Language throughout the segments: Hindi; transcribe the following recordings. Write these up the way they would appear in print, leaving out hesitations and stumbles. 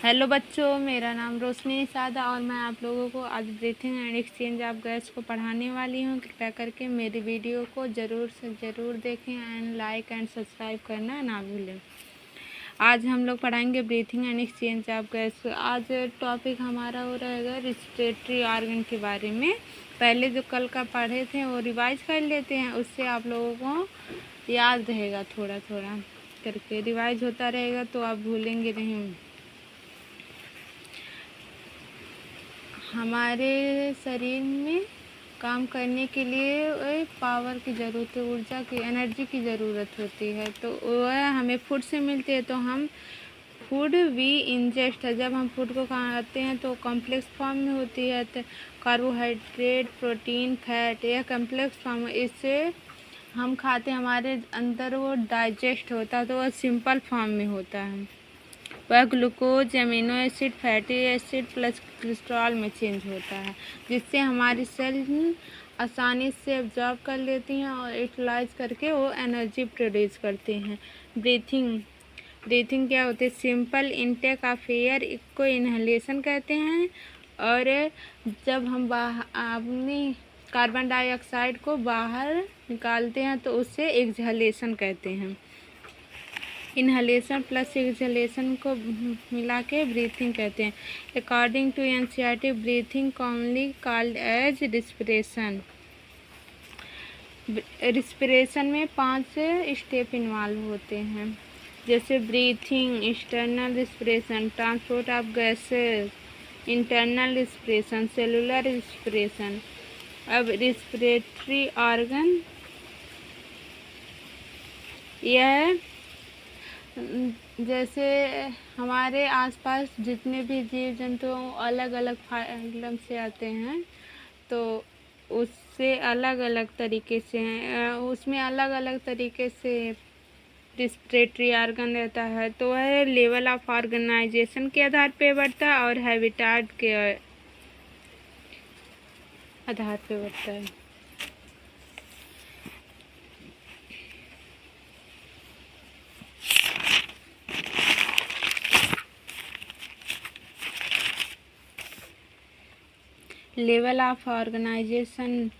हेलो बच्चों, मेरा नाम रोशनी सादा और मैं आप लोगों को आज breathing and exchange of gas को पढ़ाने वाली हूँ। कृपया करके मेरी वीडियो को ज़रूर से ज़रूर देखें एंड लाइक एंड सब्सक्राइब करना ना भूलें। आज हम लोग पढ़ाएंगे breathing and exchange of gas. आज टॉपिक हमारा हो रहेगा रिस्पिरेटरी ऑर्गन के बारे में। पहले जो कल का पढ़े थे वो रिवाइज कर लेते हैं, उससे आप लोगों को याद रहेगा। थोड़ा थोड़ा करके रिवाइज होता रहेगा तो आप भूलेंगे नहीं। हमारे शरीर में काम करने के लिए पावर की ज़रूरत है, ऊर्जा की, एनर्जी की ज़रूरत होती है। तो वह हमें फूड से मिलती है। तो हम फूड वी इंजेस्ट है, जब हम फूड को खाते हैं तो कॉम्प्लेक्स फॉर्म में होती है। तो कार्बोहाइड्रेट, प्रोटीन, फैट, यह कॉम्प्लेक्स फॉर्म है। इससे हम खाते हैं, हमारे अंदर वो डाइजेस्ट होता है, तो वह सिंपल फॉर्म में होता है। वह glucose, amino acid, fatty acid plus cholesterol में चेंज होता है, जिससे हमारी सेल आसानी से एब्जॉर्ब कर लेती हैं और यूटिलाइज करके वो एनर्जी प्रोड्यूस करते हैं। ब्रीथिंग क्या होती है? सिंपल इनटेक ऑफ एयर को इनहेलेशन कहते हैं। और जब हम अपनी कार्बन डाइऑक्साइड को बाहर निकालते हैं तो उसे एक्सहेलेशन कहते हैं। इनहलेशन प्लस एक्सहेलेशन को मिला के ब्रीथिंग कहते हैं। According to NCERT, breathing commonly called as respiration. Respiration में 5 स्टेप इन्वॉल्व होते हैं, जैसे breathing, external respiration, transport of gases, internal respiration, cellular respiration. अब रिस्पिरेटरी ऑर्गन, यह जैसे हमारे आसपास जितने भी जीव जंतु अलग अलग फाइलम से आते हैं, तो उससे अलग अलग तरीके से हैं, उसमें अलग अलग तरीके से रिस्पिरेटरी ऑर्गन रहता है। तो वह लेवल ऑफ ऑर्गेनाइजेशन के आधार पे बढ़ता है और हैबिटाट के आधार पे बढ़ता है। लेवल ऑफ ऑर्गेनाइजेशन,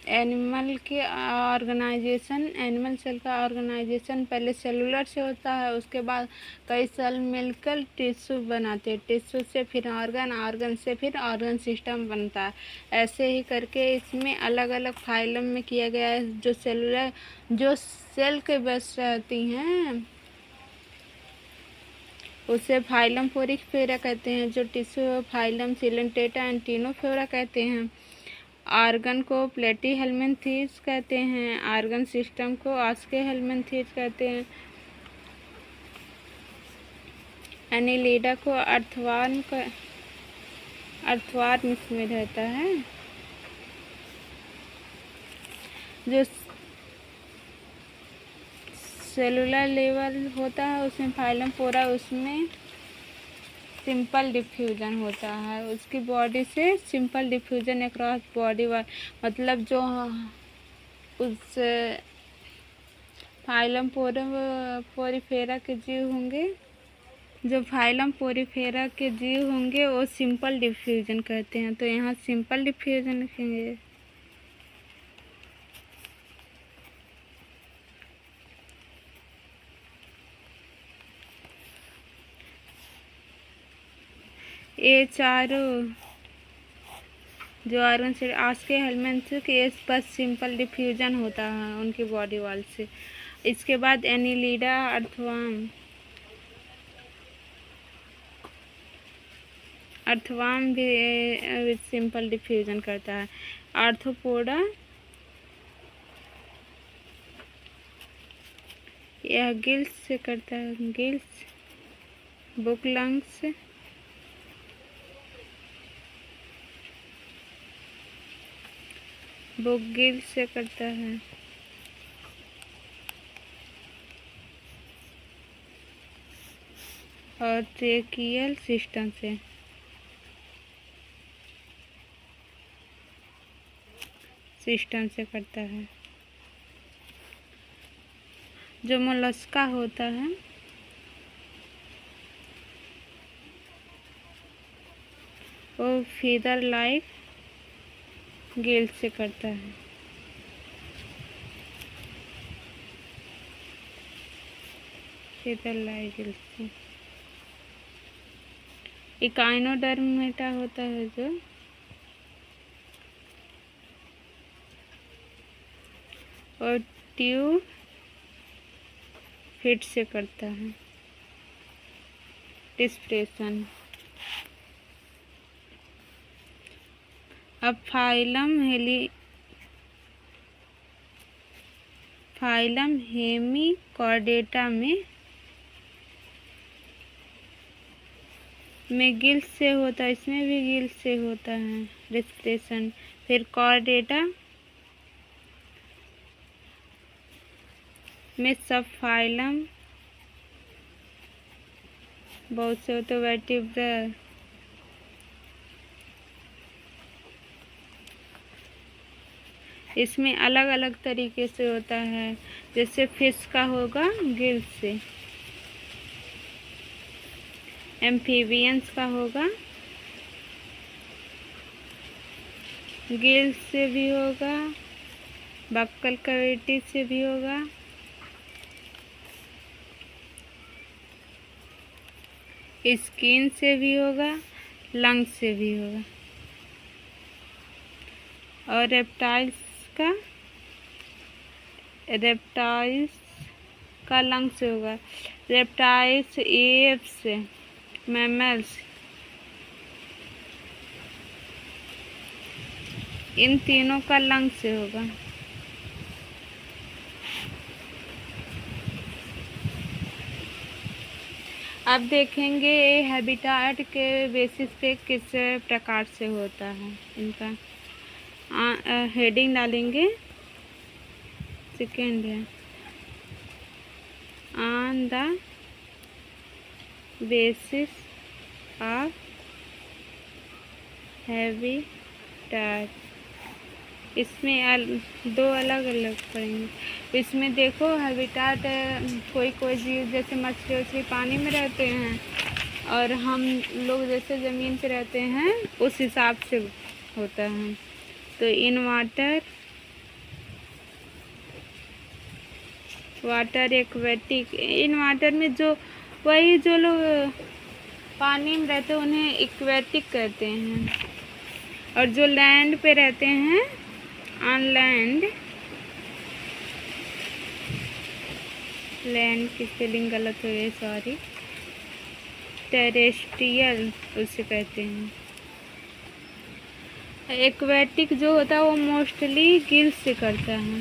एनिमल के ऑर्गेनाइजेशन, एनिमल सेल का ऑर्गेनाइजेशन पहले सेलुलर से होता है, उसके बाद कई सेल मिलकर टिश्यू बनाते हैं, टिश्यू से फिर ऑर्गन, ऑर्गन से फिर ऑर्गन सिस्टम बनता है। ऐसे ही करके इसमें अलग अलग फाइलम में किया गया है। जो सेलुलर, जो सेल के बस रहती हैं उसे फाइलम पोरिफेरा कहते हैं। जो टिश्यू फाइलम सिलेंटेटा एंड टिनोफेरा कहते हैं। ऑर्गन को प्लेटीहेल्मिन्थेस कहते हैं। ऑर्गन सिस्टम को ऑस्टियोहेल्मिन्थेस कहते हैं। एनिलिडा को अर्थवर्म में रहता है। जो सेलुलर लेवल होता है उसमें फाइलम पोरा, उसमें सिंपल डिफ्यूजन होता है। उसकी बॉडी से सिंपल डिफ्यूजन अक्रॉस बॉडी, मतलब जो उस फाइलम पोरिफेरा के जीव होंगे, जो फाइलम पोरिफेरा के जीव होंगे वो सिंपल डिफ्यूजन कहते हैं। तो यहाँ सिंपल डिफ्यूजन लिखेंगे। ये चारों जो ऑर्गन से ऑस्टियोहेल्मिन्थेस के बस सिंपल डिफ्यूजन होता है उनकी बॉडी वॉल से। इसके बाद एनिलिडा, अर्थवर्म भी सिंपल डिफ्यूजन करता है। आर्थ्रोपोडा, यह गिल्स से करता है, gills, book lungs, book gills से करता है। और ट्रेकियल सिस्टम से करता है। जो मोलस्का होता है वो फीदर लाइक गिल्स से करता है। फीदर लाइक गिल्स से इकाइनोडर्मेटा होता है जो और ट्यूब फिट से करता है। डिस्प्रेशन। अब फाइलम हेमिकॉर्डेटा में गिल्स से होता है, इसमें भी गिल्स से होता है डिस्प्रेशन। फिर कॉर्डेटा में सब फाइलम बहुत से होते वर्टिब्रा। इसमें अलग अलग तरीके से होता है, जैसे फिश का होगा गिल्स से, एम्फीबियंस का होगा गिल्स से भी होगा, बक्कल कैविटी से भी होगा, स्किन से भी होगा, लंग से भी होगा। और रेप्टाइल्स का लंग से होगा। रेप्टाइल्स, एप्स, मैमल्स, इन तीनों का लंग से होगा। अब देखेंगे हैबिटाट के बेसिस पे किस प्रकार से होता है इनका। हेडिंग डालेंगे, सेकेंड है on the basis of habitat. इसमें दो अलग अलग पढ़ेंगे। इसमें देखो हैबिटाट कोई जीव जैसे मछली उछली पानी में रहते हैं और हम लोग जैसे ज़मीन पे रहते हैं उस हिसाब से होता है। तो in water aquatic, in water में जो वही जो लोग पानी में रहते हैं उन्हें एक्वेटिक कहते हैं, और जो लैंड पे रहते हैं ऑन लैंड की स्पेलिंग गलत हो गई, सॉरी, टेरेस्ट्रियल उसे कहते हैं। एक्वेटिक जो होता है वो मोस्टली गिल्स से करता है।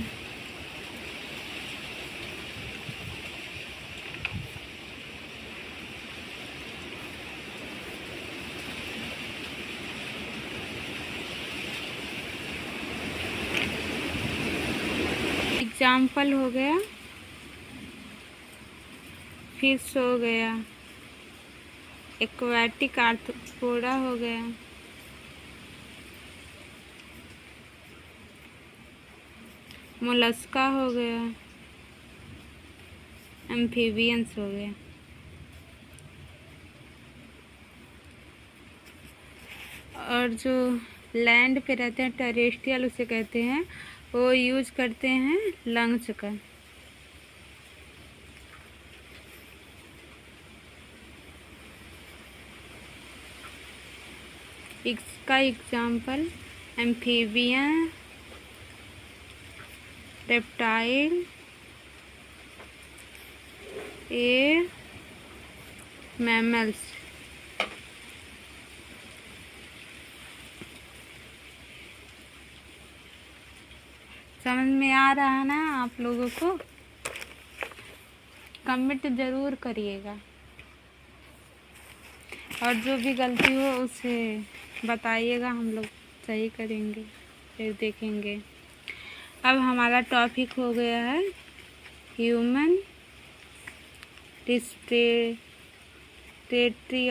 एग्जाम्पल हो गया फिश हो गया, एक्वेटिक आर्थ्रोपोडा हो गया, मोलस्का हो गया, एम्फीबियंस हो गया। और जो लैंड पे रहते हैं टेरेस्ट्रियल उसे कहते हैं, वो यूज करते हैं लंग्स का। इसका एग्जाम्पल एम्फीबियन, रेप्टाइल, मैमल्स। समझ में आ रहा है ना आप लोगों को? कमेंट ज़रूर करिएगा और जो भी गलती हो उसे बताइएगा, हम लोग सही करेंगे, फिर देखेंगे। अब हमारा टॉपिक हो गया है ह्यूमन रिस्पिरेटरी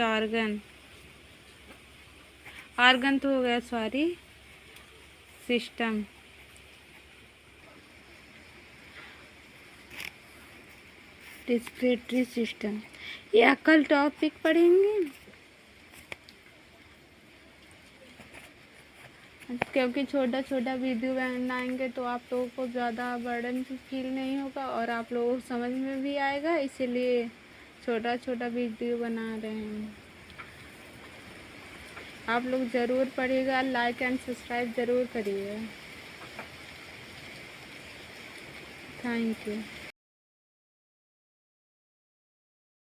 ऑर्गन तो हो गया, सॉरी, सिस्टम। रिस्पिरेटरी सिस्टम, यह कल टॉपिक पढ़ेंगे। क्योंकि छोटा छोटा वीडियो बनाएंगे तो आप लोगों को ज़्यादा बर्डन फील नहीं होगा और आप लोगों को समझ में भी आएगा, इसीलिए छोटा छोटा वीडियो बना रहे हैं। आप लोग ज़रूर पढ़िएगा, लाइक एंड सब्सक्राइब ज़रूर करिएगा। Thank you.